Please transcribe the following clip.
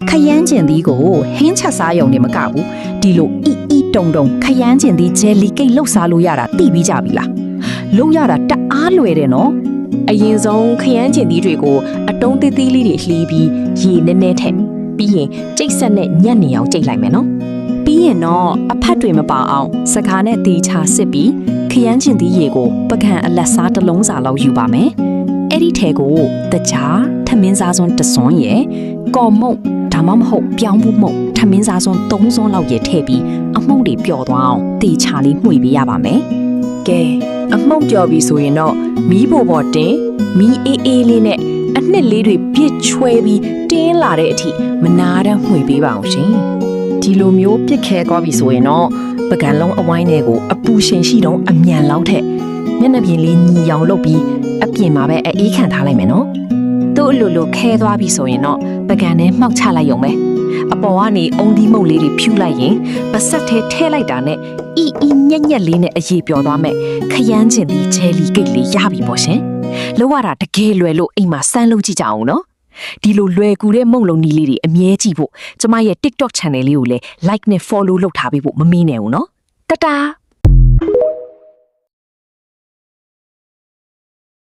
ခရမ်းကျင်သီးကိုဟင်းချက်စားရုံနဲ့မကဘူးဒီလိုအီတုံတုံခရမ်းကျင်သီးဂျယ်လီကိတ်လှုပ်စားလို့ရတာသိပြီးကြပြီလားလှုပ်ရတာတအားလွယ်တယ်နော်အရင်ဆုံးခရမ်းကျင်သီးတွေကိုအတုံးသေးသေးလေးတွေလှီးပြီးရေနည်းနည်းထည့်ပြီးရင်ကြိတ်ဆက်နဲ့ညက်နေအောင်ကြိတ်လိုက်မယ်နော်ပြီးရင်တော့အဖက်တွေမပါအောင်စကားနဲ့တီချာစစ်ပြီးခရမ်းကျင်သီးရေကိုပကံအလက်စားတစ်လုံးစာလောက်ယူပါမယ်အဲ့ဒီထဲကိုတကြားထမင်းစားစွန်းတစ်စွန်းရယ်ကော်မုတ်ဒါမှမဟုတ်ပြောင်းဘူးမုတ်ထမင်းစားစွန်း3စွန်းလောက်ရထည့်ပြီးအမှုန့်တွေပျော်သွားအောင်တီချာလေးမှွေပေးရပါမယ်ကဲအမှုန့်ပျော်ပြီဆိုရင်တော့မီးပေါ်ပေါ်တင်မီးအေးအေးလေးနဲ့အနှစ်လေးတွေပြစ်ချွဲပြီးတင်းလာတဲ့အထိမနာတမ်းမှွေပေးပါအောင်ရှင်ဒီလိုမျိုးပြစ်ခဲသွားပြီဆိုရင်တော့ပကံလုံးအဝိုင်းတွေကိုအပူရှင်ရှိတော့အမြန်လောက်ထက်မျက်နှာပြင်လေးညီအောင်လုပ်ပြီးအပြင်မှာပဲအေးခံထားလိုက်မယ်နော်သူ့အလိုလိုခဲသွားပြီဆိုရင်တော့ပကံနဲ့မှောက်ချလိုက်ရုံပဲအပေါ်ကနေအုံဒီမုတ်လေးတွေဖြူလိုက်ရင်ပစက်ထဲထဲလိုက်တာနဲ့အီညက်ညက်လေးနဲ့အရေးပျော်သွားမယ်ခရမ်းကျင်ပြီးဂျယ်လီကိတ်လေးရပြီပေါ့ရှင်လောက်ရတာတကယ်လွယ်လို့အိမ်မှာစမ်းလုပ်ကြည့်ကြအောင်နော်ဒီလိုလွယ်ကူတဲ့မုံလုံးနီးလေးတွေအမြဲကြည့်ဖို့ကျမရဲ့ TikTok channel လေးကိုလည်း like နဲ့ follow လုပ်ထားပေးဖို့မမေ့နဲ့ဘူးနော်တတား